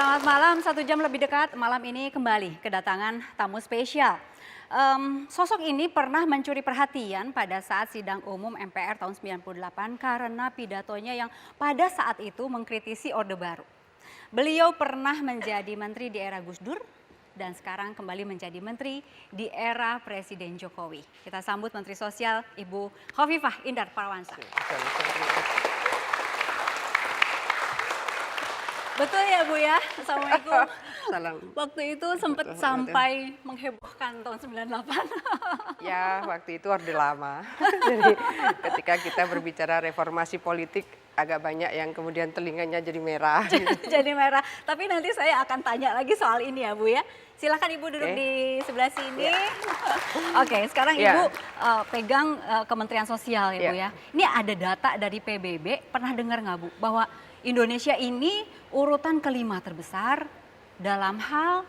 Selamat malam, 1 jam lebih dekat malam ini kembali kedatangan tamu spesial. Sosok ini pernah mencuri perhatian pada saat sidang umum MPR tahun 98 karena pidatonya yang pada saat itu mengkritisi Orde Baru. Beliau pernah menjadi menteri di era Gus Dur dan sekarang kembali menjadi menteri di era Presiden Jokowi. Kita sambut Menteri Sosial Ibu Khofifah Indar Parawansa. Betul ya Bu ya, Assalamualaikum. Salam. Waktu itu sempat sampai menghebohkan tahun 98. Ya, waktu itu Orde Lama. Jadi ketika kita berbicara reformasi politik, agak banyak yang kemudian telinganya jadi merah. Jadi merah. Tapi nanti saya akan tanya lagi soal ini ya Bu ya. Silakan Ibu duduk di sebelah sini. Oke, sekarang Ibu pegang Kementerian Sosial ya Bu ya. Ini ada data dari PBB, pernah dengar nggak Bu bahwa Indonesia ini urutan kelima terbesar dalam hal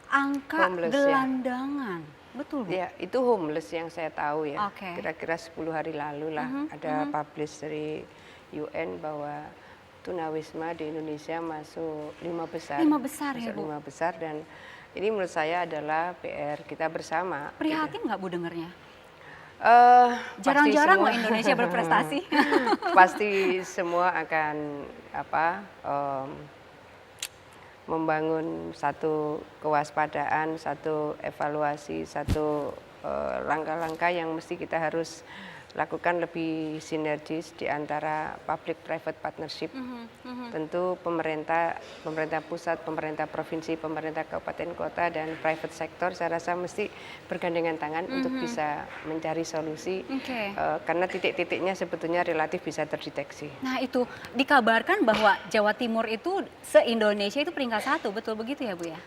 angka gelandangan. Betul Bu? Ya, itu homeless yang saya tahu ya. Oke. Kira-kira 10 hari lalu lah ada publish dari UN bahwa tunawisma di Indonesia masuk 5 besar. 5 besar ya Bu? 5 besar dan ini menurut saya adalah PR kita bersama. Prihatin nggak Bu dengernya? Pasti Jarang-jarang semua, loh Indonesia berprestasi. pasti semua akan membangun satu kewaspadaan, satu evaluasi, satu langkah-langkah yang mesti kita harus lakukan lebih sinergis di antara public-private partnership. Tentu pemerintah pusat, pemerintah provinsi, pemerintah kabupaten kota, dan private sector saya rasa mesti bergandengan tangan untuk bisa mencari solusi. Karena titik-titiknya sebetulnya relatif bisa terdeteksi. Nah itu, dikabarkan bahwa Jawa Timur itu se-Indonesia itu peringkat 1, betul begitu ya Bu ya?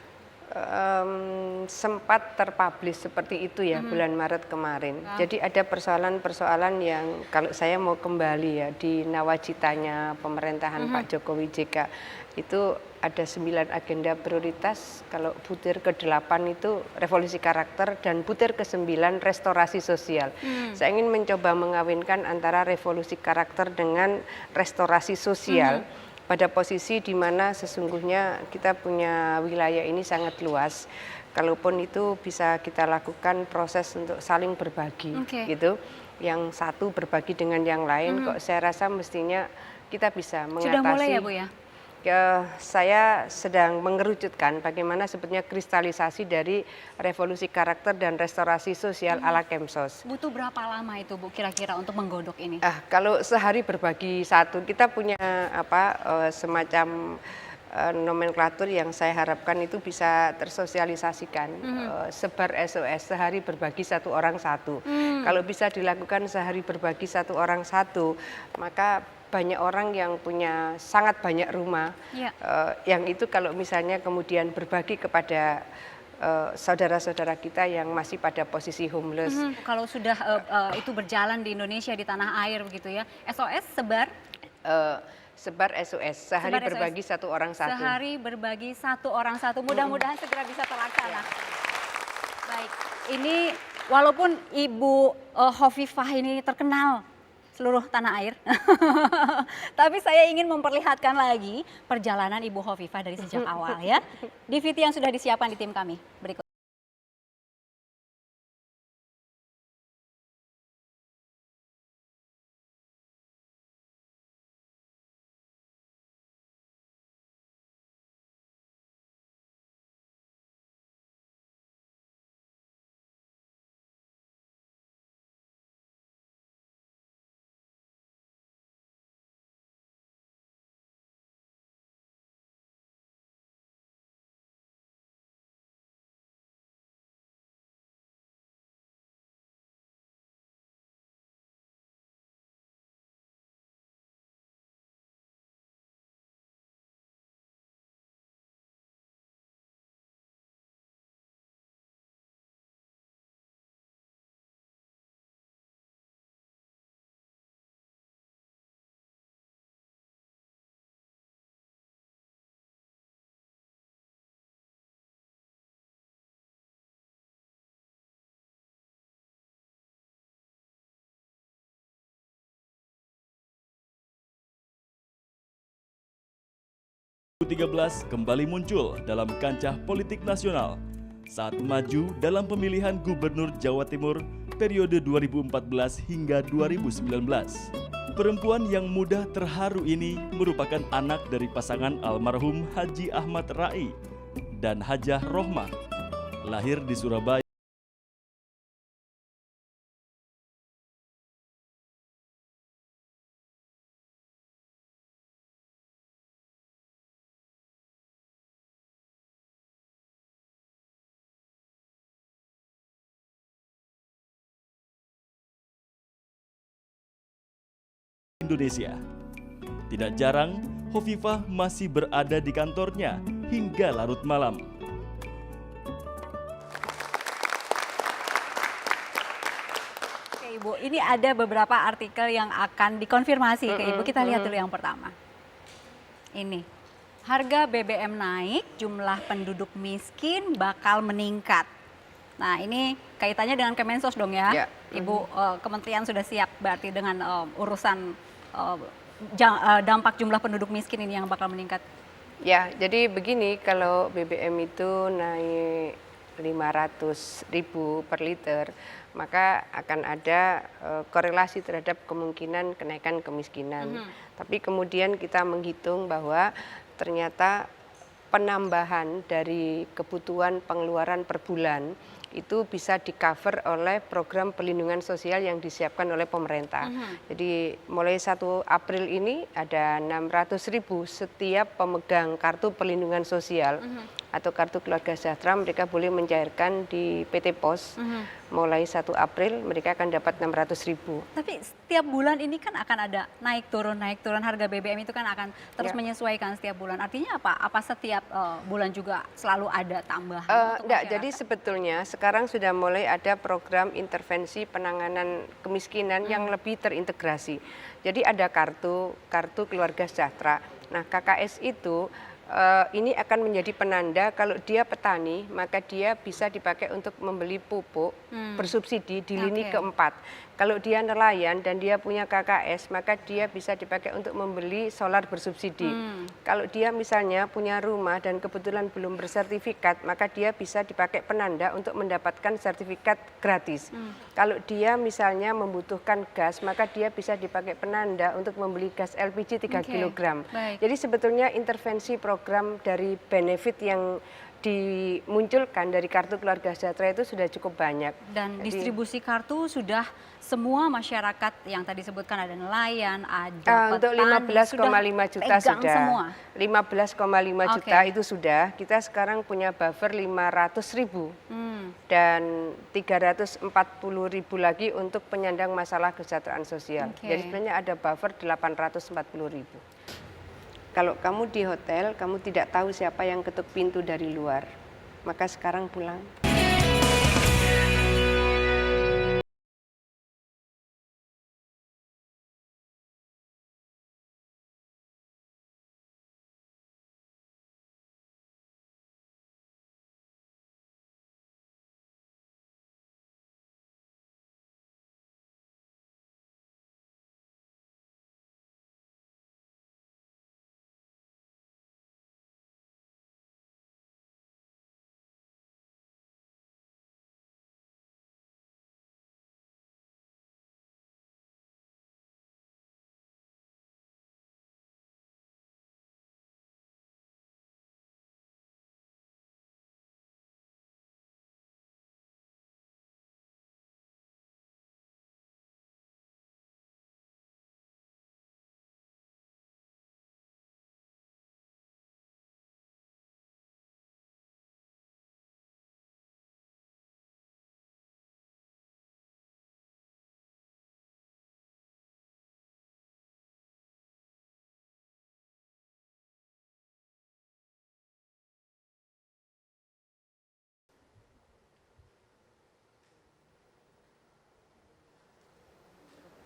Sempat terpublish seperti itu ya bulan Maret kemarin. Jadi ada persoalan-persoalan yang kalau saya mau kembali ya di nawacitanya pemerintahan Pak Jokowi JK itu ada 9 agenda prioritas. Kalau butir ke-8 itu revolusi karakter dan butir ke-9 restorasi sosial. Saya ingin mencoba mengawinkan antara revolusi karakter dengan restorasi sosial. Pada posisi di mana sesungguhnya kita punya wilayah ini sangat luas. Kalaupun itu bisa kita lakukan proses untuk saling berbagi, gitu. Yang satu berbagi dengan yang lain, kok saya rasa mestinya kita bisa mengatasi. Sudah mulai ya Bu ya? Saya sedang mengerucutkan bagaimana sebetulnya kristalisasi dari revolusi karakter dan restorasi sosial ala Kemsos. Butuh berapa lama itu Bu kira-kira untuk menggodok ini? Kalau sehari berbagi satu, kita punya semacam nomenklatur yang saya harapkan itu bisa tersosialisasikan. Sebar SOS, sehari berbagi satu orang satu. Kalau bisa dilakukan sehari berbagi satu orang satu, maka banyak orang yang punya sangat banyak rumah, yang itu kalau misalnya kemudian berbagi kepada saudara-saudara kita yang masih pada posisi homeless. Kalau sudah itu berjalan di Indonesia, di tanah air begitu ya, SOS sebar? Sebar SOS, sehari berbagi satu orang satu. Sehari berbagi satu orang satu, mudah-mudahan segera bisa terlaksana. Baik, ini walaupun Ibu Khofifah ini terkenal seluruh tanah air. Tapi saya ingin memperlihatkan lagi perjalanan Ibu Khofifah dari sejak awal ya. DVD yang sudah disiapkan di tim kami. Berikut. 2013 kembali muncul dalam kancah politik nasional saat maju dalam pemilihan Gubernur Jawa Timur periode 2014 hingga 2019. Perempuan yang muda terharu ini merupakan anak dari pasangan almarhum Haji Ahmad Rai dan Hajah Rohmah. Lahir di Surabaya. Indonesia. Tidak jarang, Hovifah masih berada di kantornya hingga larut malam. Oke Ibu, ini ada beberapa artikel yang akan dikonfirmasi ke Ibu. Kita lihat dulu yang pertama. Ini, harga BBM naik, jumlah penduduk miskin bakal meningkat. Nah ini kaitannya dengan Kemensos dong ya, Ibu. Kementerian sudah siap berarti dengan urusan dampak jumlah penduduk miskin ini yang bakal meningkat. Ya, jadi begini, kalau BBM itu naik 500.000 per liter, maka akan ada korelasi terhadap kemungkinan kenaikan kemiskinan. Tapi kemudian kita menghitung bahwa ternyata penambahan dari kebutuhan pengeluaran per bulan itu bisa di-cover oleh program perlindungan sosial yang disiapkan oleh pemerintah. Jadi mulai 1 April ini ada 600.000 setiap pemegang kartu perlindungan sosial atau kartu keluarga sejahtera, mereka boleh mencairkan di PT Pos. Mulai 1 April mereka akan dapat 600.000. Tapi setiap bulan ini kan akan ada naik turun harga BBM itu kan akan terus menyesuaikan setiap bulan. Artinya apa? Apa setiap bulan juga selalu ada tambahan? Enggak, jadi sebetulnya sekarang sudah mulai ada program intervensi penanganan kemiskinan yang lebih terintegrasi. Jadi ada kartu keluarga sejahtera. Nah, KKS itu ini akan menjadi penanda kalau dia petani, maka dia bisa dipakai untuk membeli pupuk bersubsidi di lini keempat. Kalau dia nelayan dan dia punya KKS, maka dia bisa dipakai untuk membeli solar bersubsidi. Kalau dia misalnya punya rumah dan kebetulan belum bersertifikat, maka dia bisa dipakai penanda untuk mendapatkan sertifikat gratis. Kalau dia misalnya membutuhkan gas, maka dia bisa dipakai penanda untuk membeli gas LPG 3 kg. Jadi sebetulnya intervensi program dari benefit yang dimunculkan dari kartu keluarga sejahtera itu sudah cukup banyak. Dan distribusi kartu sudah semua masyarakat yang tadi sebutkan, ada nelayan, ada untuk petani, 15,5 juta sudah. semua. 15,5 juta itu sudah. Kita sekarang punya buffer 500.000 dan 340.000 lagi untuk penyandang masalah kesejahteraan sosial. Jadi sebenarnya ada buffer 840.000. Kalau kamu di hotel, kamu tidak tahu siapa yang ketuk pintu dari luar, maka sekarang pulang.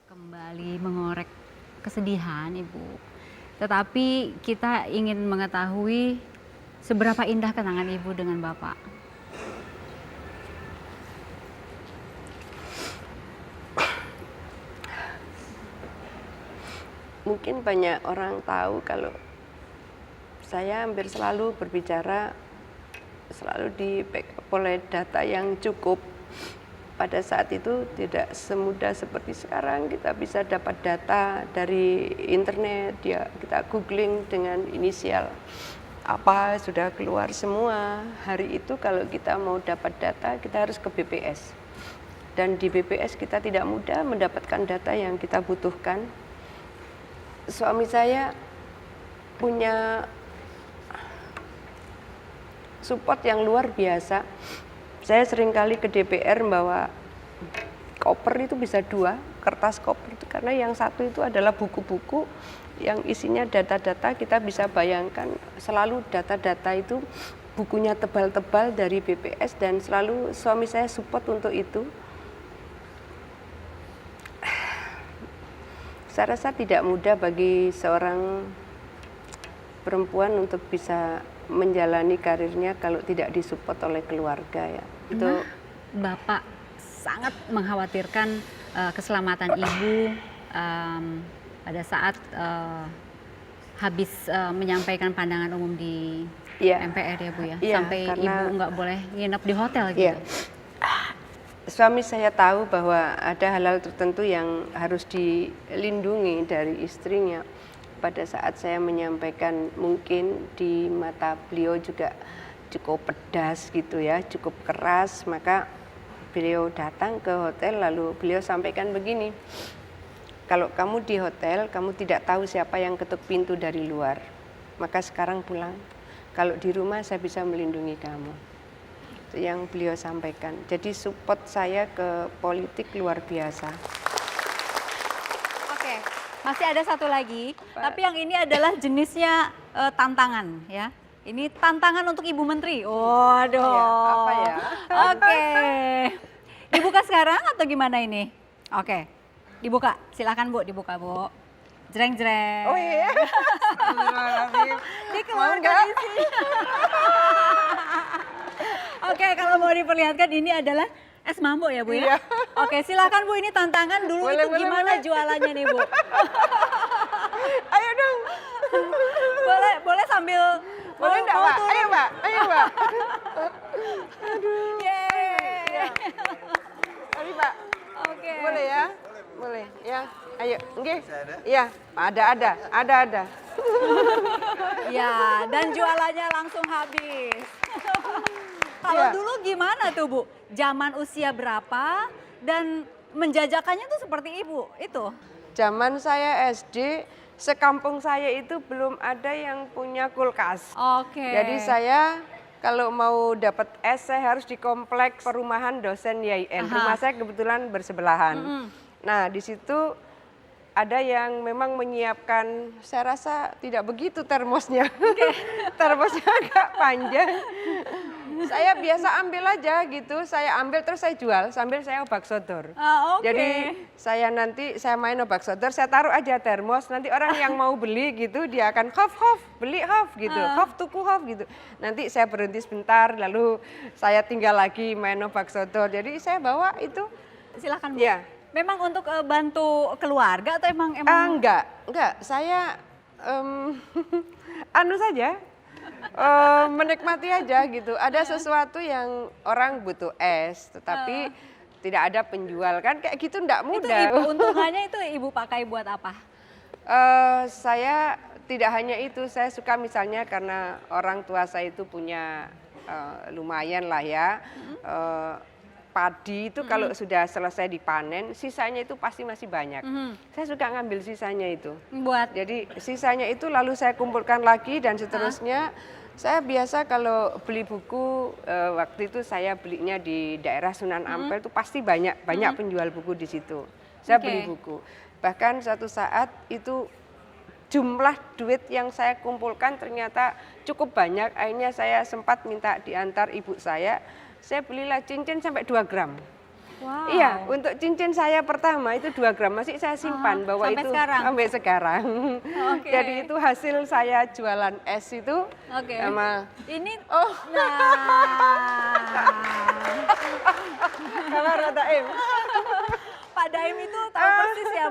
Kembali mengorek kesedihan Ibu. Tetapi kita ingin mengetahui seberapa indah kenangan Ibu dengan Bapak. Mungkin banyak orang tahu kalau saya hampir selalu berbicara selalu di backup oleh data yang cukup. Pada saat itu tidak semudah seperti sekarang, kita bisa dapat data dari internet, ya kita googling dengan inisial apa sudah keluar semua. Hari itu kalau kita mau dapat data kita harus ke BPS, dan di BPS kita tidak mudah mendapatkan data yang kita butuhkan. Suami saya punya support yang luar biasa. Saya seringkali ke DPR membawa koper itu bisa 2 kertas koper itu, karena yang satu itu adalah buku-buku yang isinya data-data. Kita bisa bayangkan selalu data-data itu bukunya tebal-tebal dari BPS, dan selalu suami saya support untuk itu. Saya rasa tidak mudah bagi seorang perempuan untuk bisa menjalani karirnya kalau tidak disupport oleh keluarga, ya. Itu Bapak sangat mengkhawatirkan keselamatan Ibu pada saat habis menyampaikan pandangan umum di MPR ya Bu ya, sampai Ibu nggak boleh nginep di hotel gitu. Suami saya tahu bahwa ada hal-hal tertentu yang harus dilindungi dari istrinya. Pada saat saya menyampaikan, mungkin di mata beliau juga cukup pedas gitu ya, cukup keras, maka beliau datang ke hotel lalu beliau sampaikan begini, kalau kamu di hotel, kamu tidak tahu siapa yang ketuk pintu dari luar, maka sekarang pulang. Kalau di rumah saya bisa melindungi kamu. Itu yang beliau sampaikan. Jadi support saya ke politik luar biasa. Masih ada satu lagi, tapi yang ini adalah jenisnya tantangan ya. Ini tantangan untuk Ibu Menteri. Waduh. Apa ya? Oke. Dibuka sekarang atau gimana ini? Oke. Dibuka. Silakan Bu, dibuka Bu. Jreng-jreng. Oh iya. Dikeluarkan isinya. Oke, kalau mau diperlihatkan ini adalah es mambo ya Bu ya? Iya. Oke, silakan Bu, ini tantangan dulu. Boleh, itu gimana boleh. jualannya nih Bu? Ayo dong. Boleh sambil Boleh enggak, Pak? turun. Ayo, Pak. Ayo, Pak. Yeay. Mari, Pak. Oke. Boleh ya? Boleh. Ya. Ayo, nggih. Iya, ada. Ya, dan jualannya langsung habis. Kalau Iya. dulu gimana tuh Bu? Zaman usia berapa dan menjajakannya tuh seperti Ibu itu? Zaman saya SD, sekampung saya itu belum ada yang punya kulkas. Oke. Jadi saya kalau mau dapat es, saya harus di kompleks perumahan dosen YIN. Rumah saya kebetulan bersebelahan. Nah, di situ ada yang memang menyiapkan, saya rasa tidak begitu termosnya. Termosnya agak panjang. Saya biasa ambil aja gitu, saya ambil terus saya jual sambil saya obak sodor. Oke. Jadi saya main obak sodor, saya taruh aja termos, nanti orang yang mau beli gitu dia akan hof beli hof gitu, hof tuku hof gitu. Nanti saya berhenti sebentar lalu saya tinggal lagi main obak sodor. Jadi saya bawa itu. Silakan Bu. Ya. Memang untuk bantu keluarga atau emang Enggak. Saya anu saja. Menikmati aja gitu. Ada sesuatu yang orang butuh es, tetapi tidak ada penjual, kan kayak gitu enggak mudah. Itu untungannya itu Ibu pakai buat apa? Saya tidak hanya itu, saya suka misalnya karena orang tua saya itu punya lumayan lah ya. Padi itu kalau sudah selesai dipanen, sisanya itu pasti masih banyak. Saya suka ngambil sisanya itu. Buat. Jadi sisanya itu lalu saya kumpulkan lagi dan seterusnya. Saya biasa kalau beli buku, waktu itu saya belinya di daerah Sunan Ampel itu pasti banyak penjual buku di situ. Saya beli buku. Bahkan satu saat itu jumlah duit yang saya kumpulkan ternyata cukup banyak. Akhirnya saya sempat minta diantar ibu saya belilah cincin sampai 2 gram. Wow. Iya, untuk cincin saya pertama itu 2 gram, masih saya simpan bahwa sampai itu sekarang? sampai sekarang. Oke. Jadi itu hasil saya jualan es itu sama Ini sama Rada M. Pak Daim itu tahu persis ya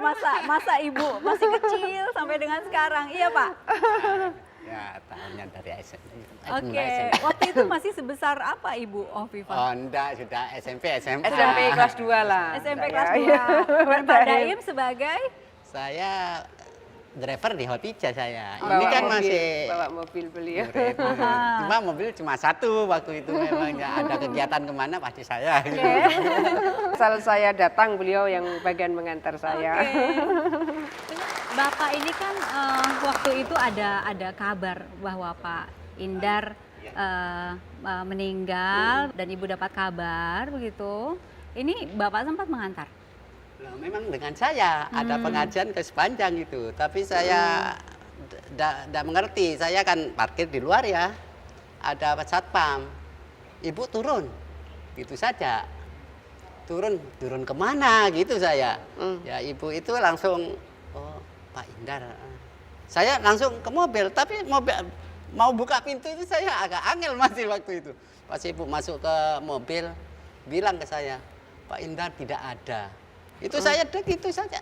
masa Ibu masih kecil sampai dengan sekarang. Iya Pak? Ya, tahunnya dari SMP. Oke, waktu itu masih sebesar apa Ibu Hovifa? Oh, enggak, sudah SMP, SMA. SMP kelas 2 lah. SMP saya. kelas 2. Iya. Dan Pak Daim sebagai Saya driver di Hotija saya. Bawa Ini kan mobil, masih bawa mobil beliau. murid. Cuma mobil cuma satu waktu itu memangnya ada kegiatan kemana pasti saya. Asal saya datang, beliau yang bagian mengantar saya. Bapak ini kan waktu itu ada kabar bahwa Pak Indar meninggal dan Ibu dapat kabar begitu. Ini Bapak sempat mengantar? Nah, memang dengan saya ada pengajian ke sepanjang itu, tapi saya tidak mengerti. Saya kan parkir di luar ya, ada satpam. Ibu turun, gitu saja. Turun kemana gitu saya. Ya ibu itu langsung, oh Pak Indar. Saya langsung ke mobil, tapi mobil mau buka pintu itu saya agak angel masih waktu itu. Pas ibu masuk ke mobil, bilang ke saya, Pak Indar tidak ada. Itu saya dek itu saja.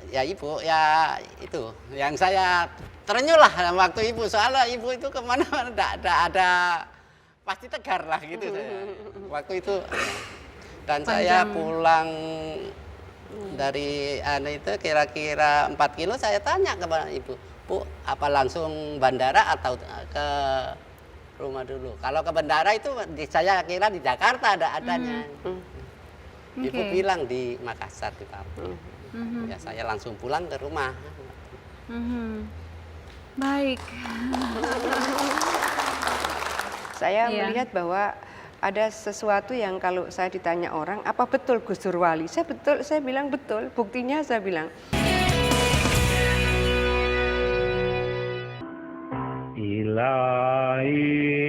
Ya ibu, ya itu yang saya terenyuh lah waktu ibu. Soalnya ibu itu kemana-mana tidak ada, pasti tegar lah gitu saya. Waktu itu. Dan saya pulang dari itu kira-kira 4 kilo, saya tanya kepada ibu, Bu, apa langsung bandara atau ke rumah dulu? Kalau ke bandara itu saya kira di Jakarta adanya. Ibu bilang di Makassar di Papua. Ya saya langsung pulang ke rumah. Baik. Saya Iya. melihat bahwa ada sesuatu yang kalau saya ditanya orang, apa betul Gus Dur wali? Saya bilang betul. Buktinya saya bilang.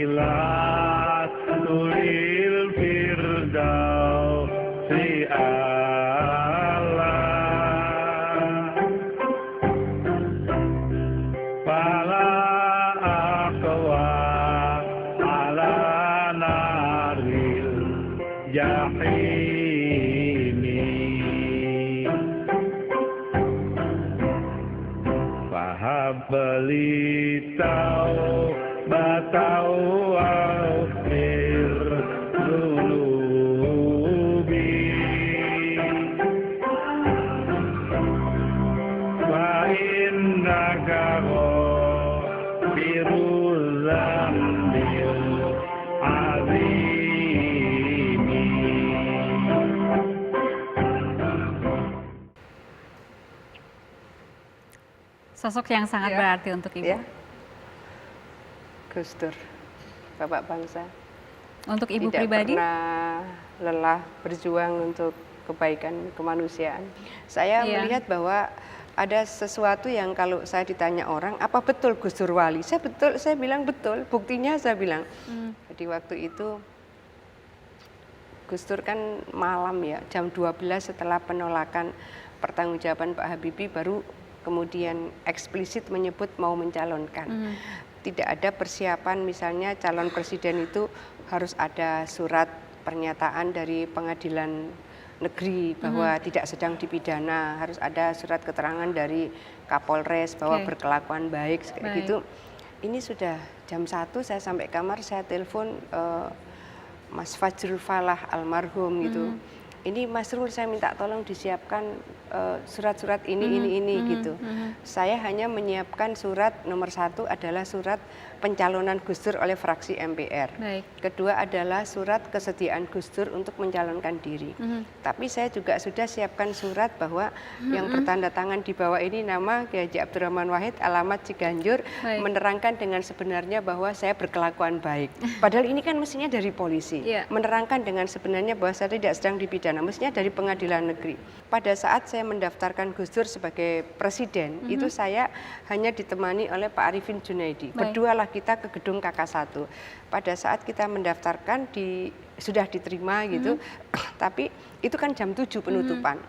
Ilahilah tulil firdaus si Allah Fala aqwa ala naril jahimi Fahabli taubatau akhir dulubi Fa innaka ghafirul dzambil azimi Sosok yang sangat Ya. berarti untuk Ibu. Ya. Gus Dur, Bapak bangsa. Untuk Ibu Tidak pribadi? pernah lelah berjuang untuk kebaikan kemanusiaan. Saya Iya. melihat bahwa ada sesuatu yang kalau saya ditanya orang, apa betul Gus Dur wali? Saya bilang betul. Buktinya saya bilang. Jadi waktu itu Gus Dur kan malam ya, jam 12 setelah penolakan pertanggungjawaban Pak Habibie baru kemudian eksplisit menyebut mau mencalonkan. Tidak ada persiapan misalnya calon presiden itu harus ada surat pernyataan dari pengadilan negeri bahwa tidak sedang dipidana, harus ada surat keterangan dari Kapolres bahwa Oke. berkelakuan baik kayak Baik. gitu. Ini sudah jam 1 saya sampai kamar, saya telepon Mas Fajrul Falah almarhum gitu. Ini Mas Rul, saya minta tolong disiapkan surat-surat ini gitu. Saya hanya menyiapkan surat nomor 1 adalah surat pencalonan Gus Dur oleh fraksi MPR. Baik. Kedua adalah surat kesediaan Gus Dur untuk mencalonkan diri. Tapi saya juga sudah siapkan surat bahwa yang bertanda tangan di bawah ini nama Kiai Haji Abdurrahman Wahid, alamat Ciganjur, Baik. menerangkan dengan sebenarnya bahwa saya berkelakuan baik. Padahal ini kan mestinya dari polisi. Iya. Menerangkan dengan sebenarnya bahwa saya tidak sedang dipidana, mestinya dari pengadilan negeri. Pada saat saya mendaftarkan Gus Dur sebagai presiden, itu saya hanya ditemani oleh Pak Arifin Junaidi. Baik. Berdualah kita ke gedung KK1. Pada saat kita mendaftarkan di sudah diterima gitu. Tapi itu kan jam 7 penutupan.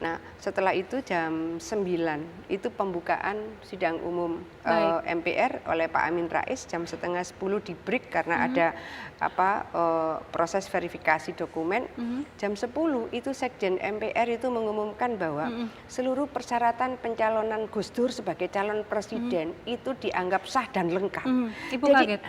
Nah, setelah itu jam 9 itu pembukaan sidang umum MPR oleh Pak Amin Rais. Jam setengah 10 di break karena ada proses verifikasi dokumen. Jam 10 itu Sekjen MPR itu mengumumkan bahwa seluruh persyaratan pencalonan Gus Dur sebagai calon presiden itu dianggap sah dan lengkap. Ibu Jadi, kaget?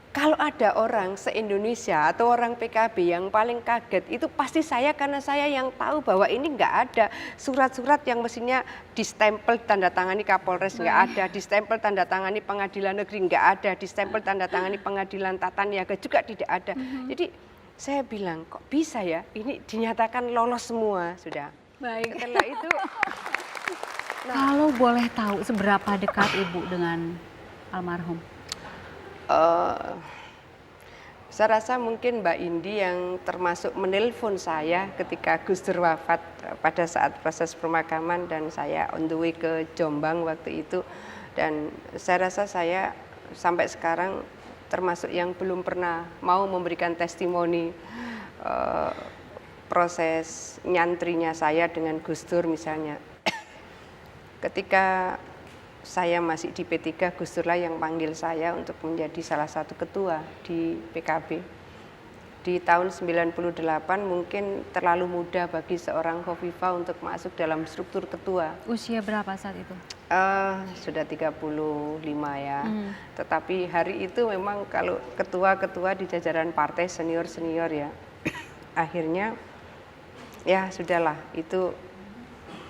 kalau ada orang se-Indonesia atau orang PKB yang paling kaget itu pasti saya, karena saya yang tahu bahwa ini nggak ada surat-surat yang mestinya distempel tanda tangani Kapolres, nggak ada distempel tanda tangani Pengadilan Negeri, nggak ada distempel tanda tangani Pengadilan Tata Niaga, juga tidak ada. Jadi saya bilang kok bisa ya ini dinyatakan lolos semua sudah. Baik. Setelah itu Kalau boleh tahu seberapa dekat Ibu dengan almarhum? Saya rasa mungkin Mbak Indi yang termasuk menelpon saya ketika Gus Dur wafat pada saat proses pemakaman, dan saya on the way ke Jombang waktu itu, dan saya rasa saya sampai sekarang termasuk yang belum pernah mau memberikan testimoni proses nyantrinya saya dengan Gus Dur misalnya. Ketika saya masih di P3, Gus Dur lah yang panggil saya untuk menjadi salah satu ketua di PKB. Di tahun 98 mungkin terlalu muda bagi seorang Khofifah untuk masuk dalam struktur ketua. Usia berapa saat itu? Sudah 35 ya. Tetapi hari itu memang kalau ketua-ketua di jajaran partai senior-senior ya. Akhirnya ya sudahlah, itu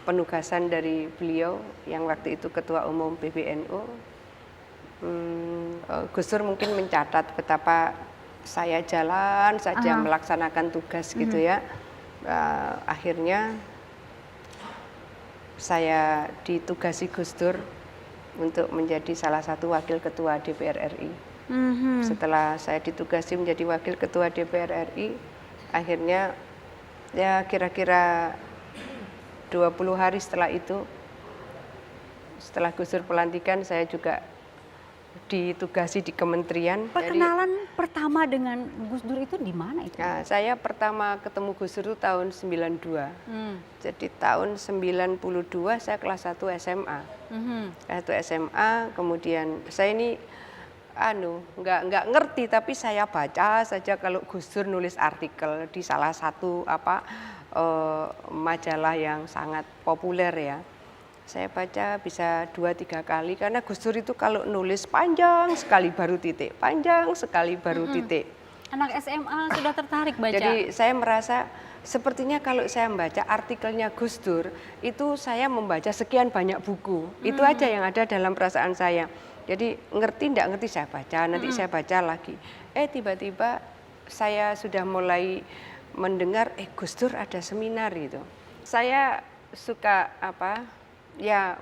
penugasan dari beliau yang waktu itu Ketua Umum PBNU. Gus Dur mungkin mencatat betapa saya jalan saja melaksanakan tugas gitu ya. Akhirnya saya ditugasi Gus Dur untuk menjadi salah satu wakil ketua DPR RI. Setelah saya ditugasi menjadi wakil ketua DPR RI, akhirnya ya kira-kira 20 hari setelah itu, setelah Gus Dur pelantikan, saya juga ditugasi di kementerian. Perkenalan pertama dengan Gus Dur itu di mana itu? Nah, saya pertama ketemu Gus Dur itu tahun 92. Jadi tahun 92 saya kelas 1 SMA. Kelas 1 SMA, kemudian saya ini nggak ngerti, tapi saya baca saja kalau Gus Dur nulis artikel di salah satu majalah yang sangat populer ya. Saya baca bisa 2-3 kali, karena Gus Dur itu kalau nulis panjang sekali baru titik, panjang sekali baru titik. Anak SMA sudah tertarik baca. Jadi saya merasa sepertinya kalau saya membaca artikelnya Gus Dur, itu saya membaca sekian banyak buku. Itu aja yang ada dalam perasaan saya. Jadi ngerti nggak ngerti saya baca, nanti saya baca lagi. Tiba-tiba saya sudah mulai mendengar Gus Dur ada seminar gitu. Saya suka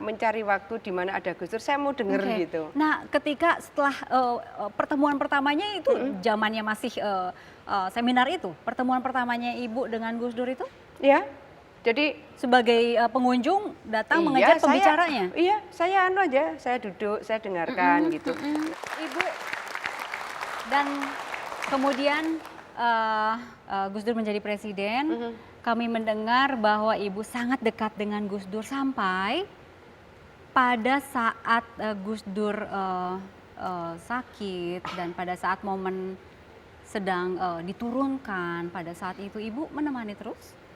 mencari waktu di mana ada Gus Dur, saya mau denger gitu. Nah, ketika setelah pertemuan pertamanya itu zamannya masih seminar itu, pertemuan pertamanya Ibu dengan Gus Dur itu? Ya. Jadi sebagai pengunjung datang mengejar pembicaranya. Saya saya duduk, saya dengarkan gitu. Ibu, dan kemudian Gus Dur menjadi presiden, kami mendengar bahwa Ibu sangat dekat dengan Gus Dur sampai pada saat Gus Dur sakit dan pada saat momen sedang diturunkan, pada saat itu Ibu menemani terus?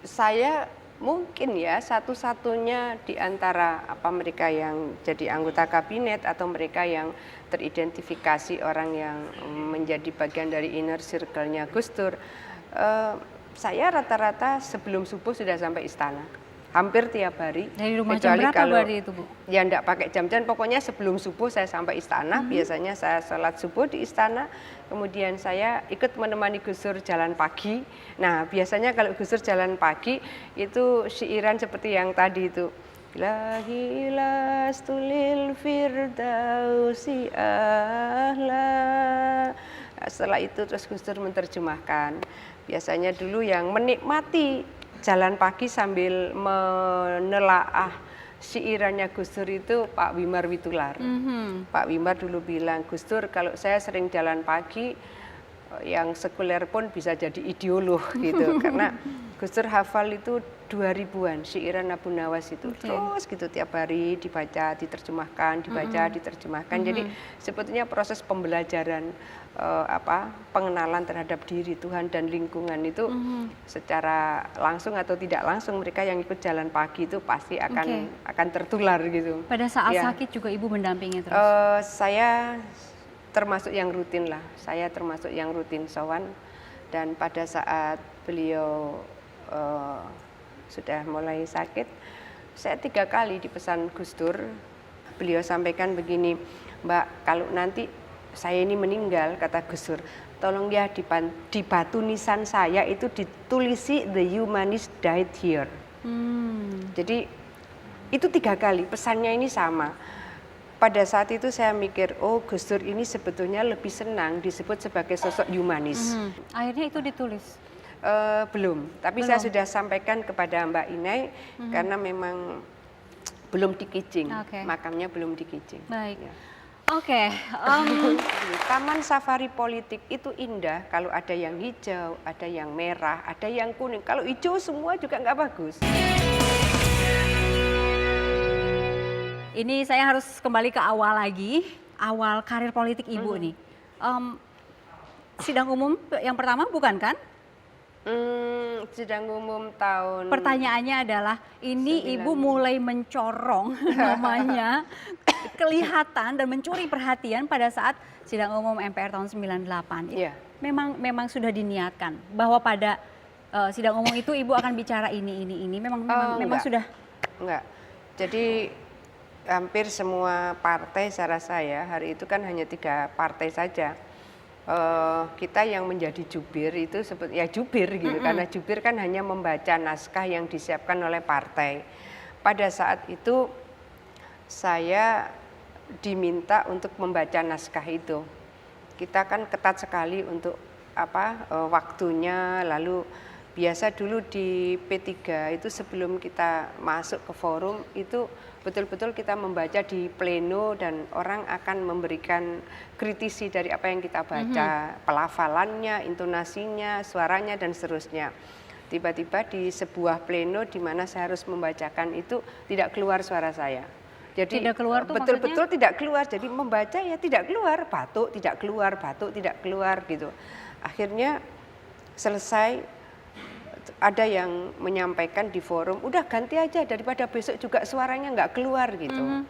Saya mungkin ya satu-satunya di antara mereka yang jadi anggota kabinet atau mereka yang teridentifikasi orang yang menjadi bagian dari inner circle-nya Gus Dur. Saya rata-rata sebelum subuh sudah sampai istana, hampir tiap hari. Dari rumah jam berapa berarti itu, Bu? Ya enggak pakai jam-jam, pokoknya sebelum subuh saya sampai istana. Biasanya saya sholat subuh di istana, kemudian saya ikut menemani Gus Dur jalan pagi. Nah, biasanya kalau Gus Dur jalan pagi itu syiiran seperti yang tadi itu. Ilahi lastulil firdausi ahla. Setelah itu terus Gus Dur menerjemahkan. Biasanya dulu yang menikmati jalan pagi sambil menelaah syiirannya Gus Dur itu Pak Wimar Witular. Pak Wimar dulu bilang, Gus Dur kalau saya sering jalan pagi, yang sekuler pun bisa jadi ideolog gitu. Karena Gus Dur hafal itu 2000-an syiiran Abu Nawas itu. Terus gitu tiap hari dibaca, diterjemahkan, dibaca, diterjemahkan. Jadi sebetulnya proses pembelajaran pengenalan terhadap diri Tuhan dan lingkungan itu secara langsung atau tidak langsung mereka yang ikut jalan pagi itu pasti akan tertular gitu. Pada saat Ya. sakit juga Ibu mendampingi terus? Saya termasuk yang rutin lah, saya termasuk yang rutin sowan, dan pada saat beliau sudah mulai sakit, saya 3 kali dipesan Gus Dur, beliau sampaikan begini, Mbak, kalau nanti saya ini meninggal, kata Gus Dur, tolong ya di batu nisan saya itu ditulisi The Humanist Died Here. Jadi itu 3 kali, pesannya ini sama. Pada saat itu saya mikir, oh Gus Dur ini sebetulnya lebih senang disebut sebagai sosok humanis. Akhirnya itu ditulis? Belum, tapi saya sudah sampaikan kepada Mbak Inai karena memang belum dikijing, makamnya belum dikijing. Baik. Ya. Oke. Taman safari politik itu indah kalau ada yang hijau, ada yang merah, ada yang kuning. Kalau hijau semua juga nggak bagus. Ini saya harus kembali ke awal lagi, awal karir politik Ibu nih. Sidang umum yang pertama bukan kan? Sidang umum tahun... Pertanyaannya adalah, ini Ibu mulai mencorong namanya, kelihatan dan mencuri perhatian pada saat sidang umum MPR tahun 98. Iya. Memang sudah diniatkan bahwa pada sidang umum itu Ibu akan bicara ini. Memang sudah. Enggak. Jadi hampir semua partai saya rasa ya, hari itu kan hanya 3 partai saja. Kita yang menjadi jubir itu ya jubir gitu, karena jubir kan hanya membaca naskah yang disiapkan oleh partai. Pada saat itu saya diminta untuk membaca naskah itu. Kita kan ketat sekali untuk waktunya, lalu biasa dulu di P3 itu sebelum kita masuk ke forum itu betul-betul kita membaca di pleno dan orang akan memberikan kritisi dari apa yang kita baca, pelafalannya, intonasinya, suaranya dan seterusnya. Tiba-tiba di sebuah pleno di mana saya harus membacakan itu tidak keluar suara saya. Jadi tidak keluar tuh betul-betul maksudnya? tidak keluar. Jadi membaca ya tidak keluar, batuk tidak keluar gitu. Akhirnya selesai, ada yang menyampaikan di forum, udah ganti aja daripada besok juga suaranya nggak keluar gitu.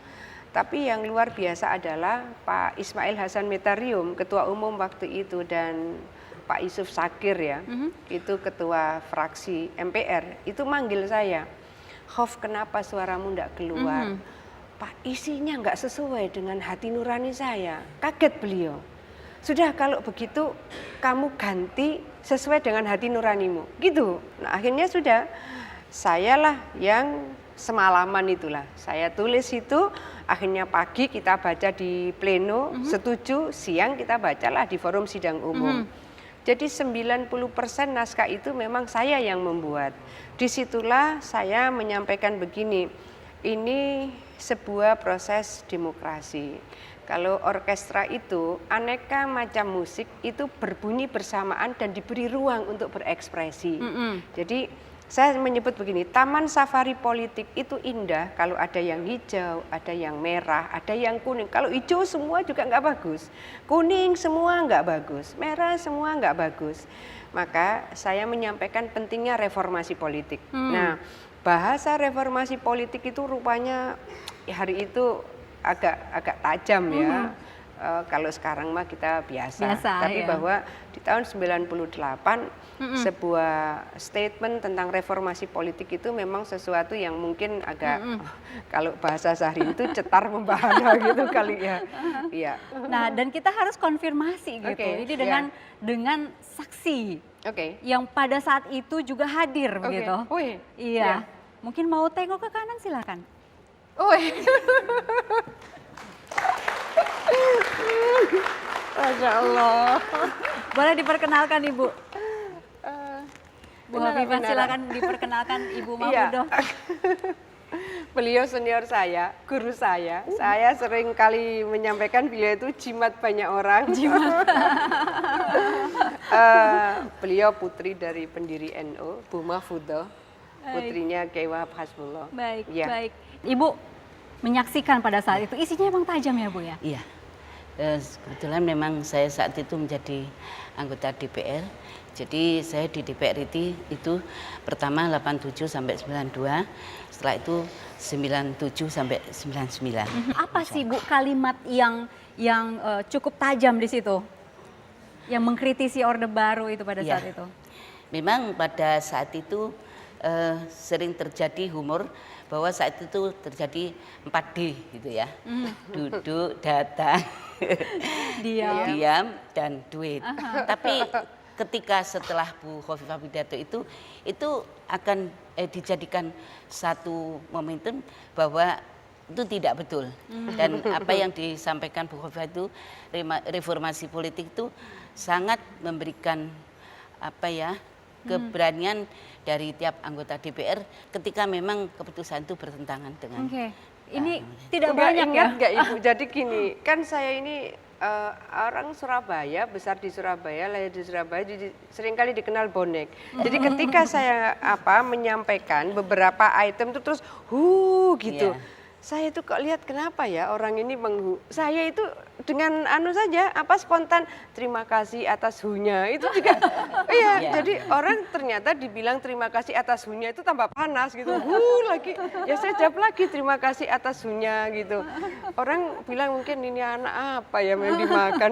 Tapi yang luar biasa adalah Pak Ismail Hasan Metarium, ketua umum waktu itu, dan Pak Yusuf Sakir ya, itu ketua fraksi MPR, itu manggil saya, Hof kenapa suaramu nggak keluar? Pak, isinya nggak sesuai dengan hati nurani saya. Kaget beliau. Sudah kalau begitu kamu ganti sesuai dengan hati nuranimu, gitu. Nah akhirnya sudah, sayalah yang semalaman itulah. Saya tulis itu, akhirnya pagi kita baca di pleno, setuju, siang kita bacalah di forum sidang umum. Jadi 90% naskah itu memang saya yang membuat. Disitulah saya menyampaikan begini, ini sebuah proses demokrasi. Kalau orkestra itu aneka macam musik itu berbunyi bersamaan dan diberi ruang untuk berekspresi. Jadi saya menyebut begini, taman safari politik itu indah kalau ada yang hijau, ada yang merah, ada yang kuning. Kalau hijau semua juga nggak bagus, kuning semua nggak bagus, merah semua nggak bagus. Maka saya menyampaikan pentingnya reformasi politik. Nah, bahasa reformasi politik itu rupanya hari itu agak tajam ya. Kalau sekarang mah kita biasa. Tapi ya, bahwa di tahun 98 sebuah statement tentang reformasi politik itu memang sesuatu yang mungkin agak kalau bahasa sehari itu cetar membahana gitu kali ya. Iya. Nah, dan kita harus konfirmasi gitu. Jadi dengan saksi yang pada saat itu juga hadir begitu. Iya. Mungkin mau tengok ke kanan silakan. Masya Allah. Boleh diperkenalkan Ibu. Bu Hafifah, silakan diperkenalkan Ibu Mahmudoh. Beliau senior saya, guru saya. Saya sering kali menyampaikan beliau itu jimat banyak orang. Beliau putri dari pendiri NU, Bu Mahfudoh, putrinya Kiai Wahab Hasbullah. Baik, Ya. baik. Ibu menyaksikan pada saat itu, isinya emang tajam ya Bu ya? Iya, kebetulan memang saya saat itu menjadi anggota DPR. Jadi saya di DPR itu pertama 87 sampai 92, setelah itu 97 sampai 99. Apa sih Bu kalimat yang cukup tajam di situ? Yang mengkritisi Orde Baru itu pada Iya. saat itu? Memang pada saat itu sering terjadi humor bahwa saat itu terjadi 4D gitu ya. Duduk, datang, diam dan duit. Tapi ketika setelah Bu Khofifah pidato itu akan dijadikan satu momentum bahwa itu tidak betul. Dan apa yang disampaikan Bu Khofifah itu reformasi politik itu sangat memberikan keberanian dari tiap anggota DPR ketika memang keputusan itu bertentangan dengan. Oke, ini tidak Nggak banyak ingat ya? nggak Ibu? Jadi gini, kan saya ini orang Surabaya, besar di Surabaya, lahir di Surabaya, jadi seringkali dikenal bonek. Jadi ketika saya menyampaikan beberapa item itu terus gitu. Iya. Saya itu kok lihat kenapa ya orang ini saya itu dengan saja spontan terima kasih atas hunya itu juga iya. Iya. Jadi orang ternyata dibilang terima kasih atas hunya itu tambah panas gitu. Lagi ya saya jawab lagi terima kasih atas hunya gitu. Orang bilang mungkin ini anak apa ya yang dimakan.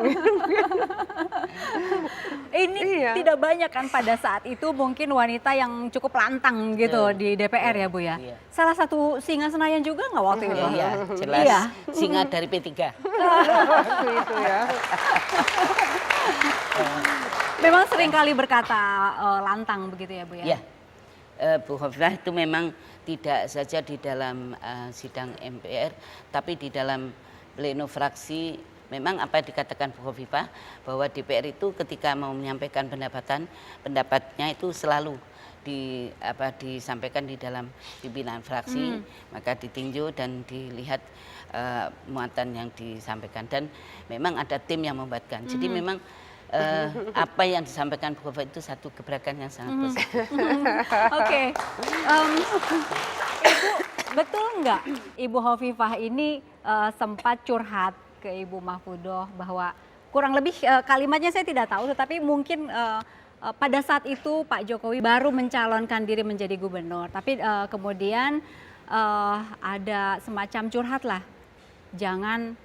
Ini Iya. tidak banyak kan pada saat itu mungkin wanita yang cukup lantang gitu di DPR ya Bu ya? Iya. Salah satu singa Senayan juga nggak waktu itu? Iya, jelas Iya. singa dari P3. Waktu itu ya. Memang sering kali berkata lantang begitu ya Bu ya? Ya, Bu Khofifah itu memang tidak saja di dalam sidang MPR, tapi di dalam pleno fraksi. Memang apa yang dikatakan Bu Khofifah bahwa DPR itu ketika mau menyampaikan pendapatnya itu selalu disampaikan di dalam pimpinan fraksi, maka ditinjau dan dilihat muatan yang disampaikan dan memang ada tim yang membuatkan. Jadi memang apa yang disampaikan Bu Khofifah itu satu gebrakan yang sangat positif. Oke. Ibu, betul nggak Ibu Khofifah ini sempat curhat ke Ibu Mahfudoh bahwa kurang lebih kalimatnya saya tidak tahu, tetapi mungkin pada saat itu Pak Jokowi baru mencalonkan diri menjadi gubernur, tapi kemudian ada semacam curhat lah, jangan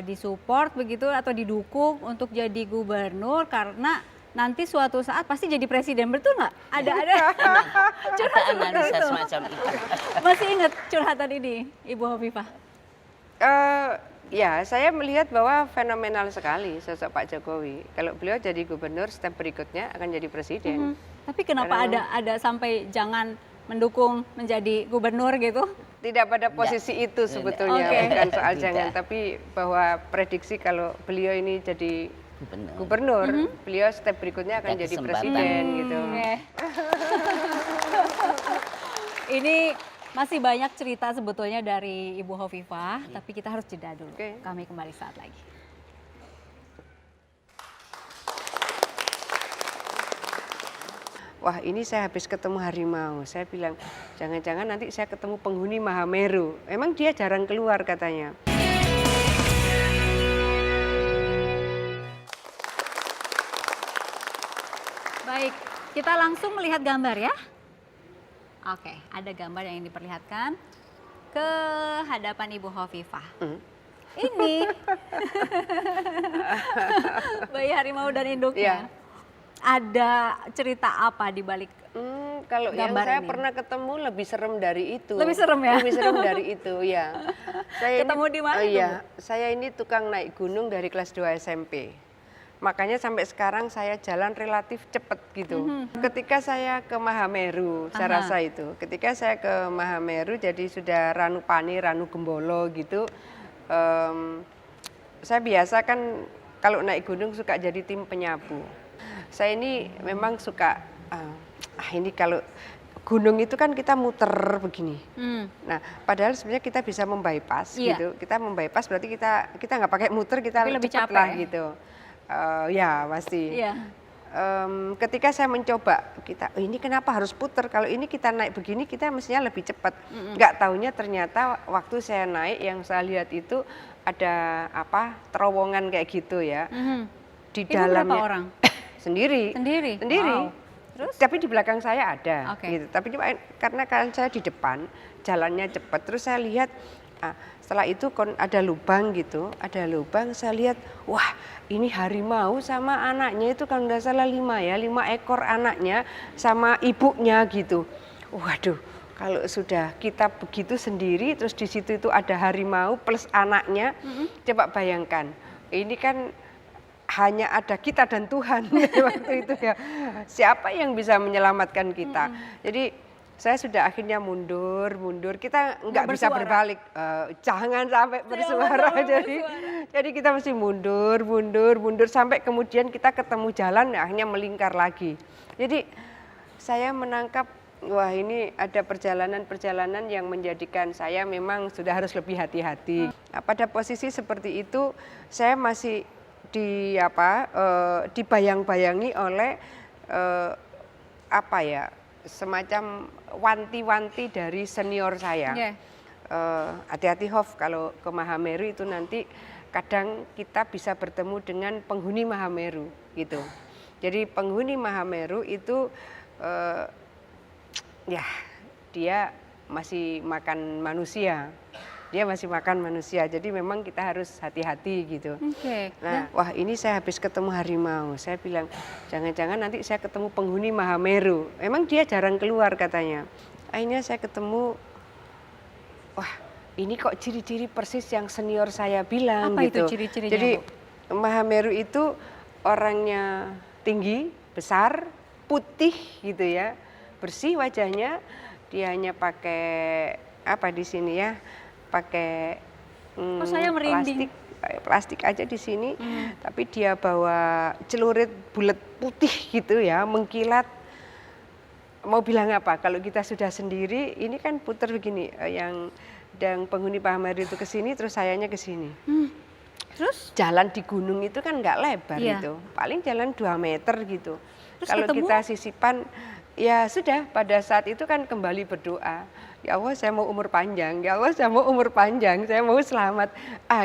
disupport begitu atau didukung untuk jadi gubernur karena nanti suatu saat pasti jadi presiden, betul nggak? Ada curhat Ada seperti analisa itu. semacam itu. Masih ingat curhatan ini, Ibu Khofifah? Ya, saya melihat bahwa fenomenal sekali sosok Pak Jokowi. Kalau beliau jadi gubernur, step berikutnya akan jadi presiden. Tapi kenapa ada sampai jangan mendukung menjadi gubernur gitu? Tidak pada posisi itu sebetulnya, Oke. bukan soal Tidak. jangan, tapi bahwa prediksi kalau beliau ini jadi Gubernur. gubernur, beliau step berikutnya akan Ada jadi kesempatan. presiden gitu. Oke. Ini masih banyak cerita sebetulnya dari Ibu Khofifah, tapi kita harus jeda dulu. Oke. Kami kembali saat lagi. Wah, ini saya habis ketemu harimau. Saya bilang, jangan-jangan nanti saya ketemu penghuni Mahameru. Emang dia jarang keluar katanya. Baik, kita langsung melihat gambar ya. Oke, ada gambar yang diperlihatkan ke hadapan Ibu Khofifah. Ini bayi harimau dan induknya. Iya. Ada cerita apa di balik? Kalau yang Gambar saya ini. pernah ketemu lebih serem dari itu. Lebih serem ya? Lebih serem dari itu, ya. Ketemu di mana tuh, Iya, Bu? saya ini tukang naik gunung dari kelas 2 SMP. Makanya sampai sekarang saya jalan relatif cepat gitu. Ketika saya ke Mahameru, saya rasa itu. Ketika saya ke Mahameru, jadi sudah Ranupani, Ranu Gembolo gitu. Saya biasa kan kalau naik gunung suka jadi tim penyapu. Saya ini memang suka, ini kalau gunung itu kan kita muter begini. Nah, padahal sebenarnya kita bisa membypass Iya. gitu. Kita membypass berarti kita nggak pakai muter, kita Tapi lebih cepat capek lah ya? gitu. Ya pasti. Iya. Ketika saya mencoba, ini kenapa harus puter? Kalau ini kita naik begini, kita mestinya lebih cepat. Nggak taunya ternyata waktu saya naik, yang saya lihat itu ada terowongan kayak gitu ya. Di Ibu dalamnya berapa orang? sendiri. Sendiri? Sendiri. Wow. Terus? Tapi di belakang saya ada. Oke. Gitu. Tapi karena kan saya di depan, jalannya cepat. Terus saya lihat. Setelah itu ada lubang gitu, ada lubang, saya lihat, wah ini harimau sama anaknya itu kan nggak salah 5 ekor anaknya sama ibunya gitu. Waduh, kalau sudah kita begitu sendiri, terus di situ itu ada harimau plus anaknya, coba bayangkan, ini kan hanya ada kita dan Tuhan waktu itu ya. Siapa yang bisa menyelamatkan kita? Jadi saya sudah akhirnya mundur, kita nggak bisa berbalik, jangan sampai bersuara. Jadi kita mesti mundur sampai kemudian kita ketemu jalan, akhirnya melingkar lagi. Jadi saya menangkap, wah ini ada perjalanan-perjalanan yang menjadikan saya memang sudah harus lebih hati-hati. Nah, pada posisi seperti itu saya masih dibayang-bayangi oleh semacam wanti-wanti dari senior saya. Hati-hati Hof, kalau ke Mahameru itu nanti kadang kita bisa bertemu dengan penghuni Mahameru gitu. Jadi penghuni Mahameru itu dia masih makan manusia. Jadi memang kita harus hati-hati gitu. Nah, wah ini saya habis ketemu harimau. Saya bilang, jangan-jangan nanti saya ketemu penghuni Mahameru. Memang dia jarang keluar katanya. Akhirnya saya ketemu, wah ini kok ciri-ciri persis yang senior saya bilang. Apa gitu. itu ciri-cirinya, Jadi Bu? Mahameru itu orangnya tinggi, besar, putih gitu ya, bersih wajahnya. Dia hanya pakai di sini ya? Pakai saya merinding. plastik aja di sini, tapi dia bawa celurit bulat putih gitu ya, mengkilat. Mau bilang apa? Kalau kita sudah sendiri, ini kan puter begini, yang penghuni Mahameru itu ke sini, terus sayanya ke sini. Terus? Jalan di gunung itu kan nggak lebar gitu, paling jalan 2 meter gitu. Kalau kita sisipan, ya sudah pada saat itu kan kembali berdoa. Ya Allah saya mau umur panjang, ya Allah saya mau umur panjang, saya mau selamat.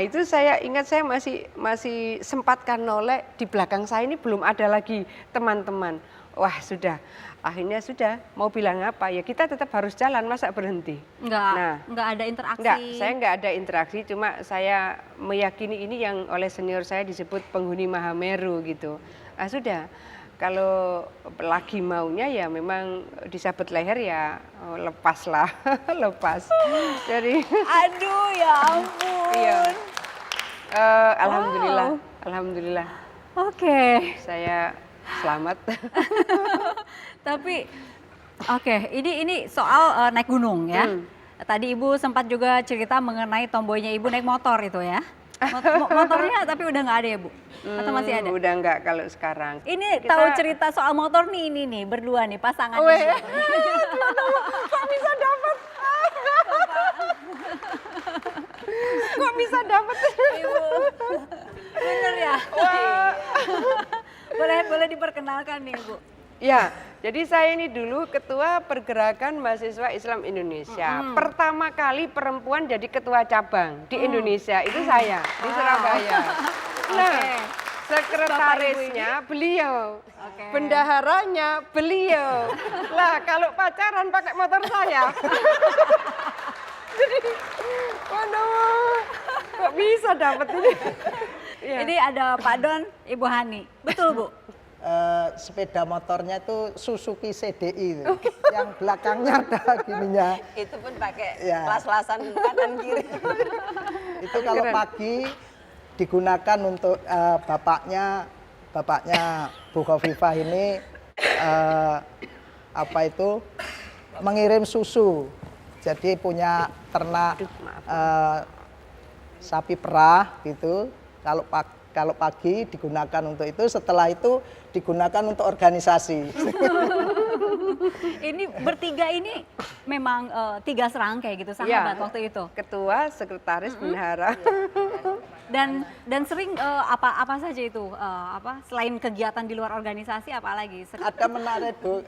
Itu saya ingat saya masih sempatkan noleh, di belakang saya ini belum ada lagi teman-teman. Wah sudah, akhirnya sudah, mau bilang apa, ya kita tetap harus jalan, masa berhenti? Nggak ada interaksi? Saya nggak ada interaksi, cuma saya meyakini ini yang oleh senior saya disebut penghuni Mahameru gitu. Sudah. Kalau lagi maunya ya memang disabet leher ya lepaslah, lepas. Jadi aduh ya ampun. Iya. Alhamdulillah. Oke. Saya selamat. Tapi ini soal naik gunung ya. Tadi Ibu sempat juga cerita mengenai tomboynya Ibu naik motor itu ya. Motornya tapi udah nggak ada ya Bu? Atau masih ada? Udah nggak kalau sekarang. Ini tahu cerita soal motor nih, ini berdua nih pasangan. Kok bisa dapat? Kok bisa dapat? Ibu, bener ya? Boleh diperkenalkan nih Bu. Ya, jadi saya ini dulu ketua Pergerakan Mahasiswa Islam Indonesia. Pertama kali perempuan jadi ketua cabang di Indonesia, itu saya di Surabaya. Nah, sekretarisnya beliau, bendaharanya beliau. Lah, kalau pacaran pakai motor saya. Jadi, waduh, kok bisa dapat ini? Ini ada Pak Don, Ibu Hani, betul Bu? Sepeda motornya itu Suzuki CDI, yang belakangnya ada gininya. Itu pun pakai las-lasan kanan kiri. Itu kalau pagi digunakan untuk bapaknya Bu Khofifah ini mengirim susu. Jadi punya ternak sapi perah gitu. Kalau pagi digunakan untuk itu, setelah itu digunakan untuk organisasi. Ini bertiga ini memang 3 serangkai gitu, sahabat waktu itu. Ketua, sekretaris, bendahara. Dan sering apa saja itu selain kegiatan di luar organisasi apa lagi? Ada menarik Bu,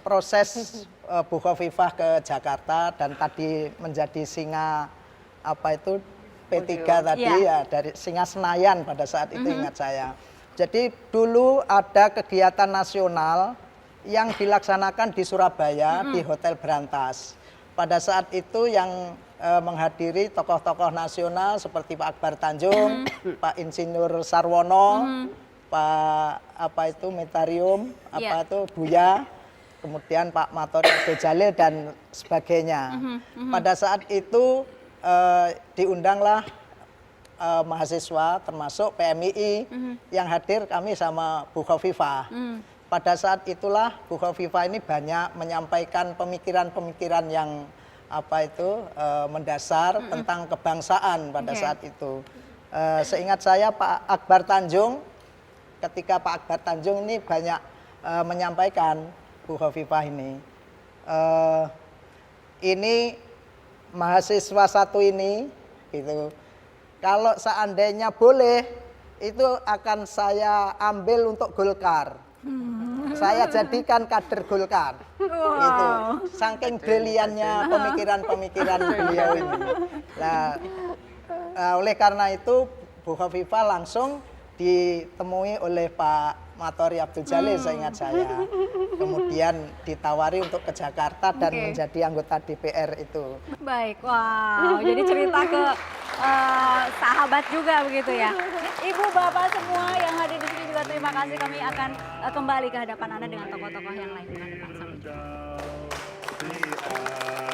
proses Bu Khofifah ke Jakarta dan tadi menjadi singa P3 tadi ya dari singa Senayan pada saat itu ingat saya. Jadi dulu ada kegiatan nasional yang dilaksanakan di Surabaya di Hotel Berantas. Pada saat itu yang menghadiri tokoh-tokoh nasional seperti Pak Akbar Tanjung, Pak Insinyur Sarwono, Pak Metarium, Buya, kemudian Pak Matori Abdul Jalil dan sebagainya. Pada saat itu diundanglah mahasiswa termasuk PMII yang hadir kami sama Bu Khofifah. Pada saat itulah Bu Khofifah ini banyak menyampaikan pemikiran-pemikiran yang mendasar tentang kebangsaan pada saat itu. Seingat saya Pak Akbar Tanjung, ketika Pak Akbar Tanjung ini banyak menyampaikan Bu Khofifah ini mahasiswa satu ini gitu. Kalau seandainya boleh itu akan saya ambil untuk Golkar. Saya jadikan kader Golkar. Gitu. Saking briliannya pemikiran-pemikiran beliau ini. Nah, oleh karena itu Bu Khofifah langsung ditemui oleh Pak Matori Abdul Jalil seingat saya. Kemudian ditawari untuk ke Jakarta dan menjadi anggota DPR itu. Baik, wow. Jadi cerita ke sahabat juga begitu ya. Ibu, bapak semua yang hadir di sini juga terima kasih. Kami akan kembali ke hadapan Anda dengan tokoh-tokoh yang lain. Sampai jumpa.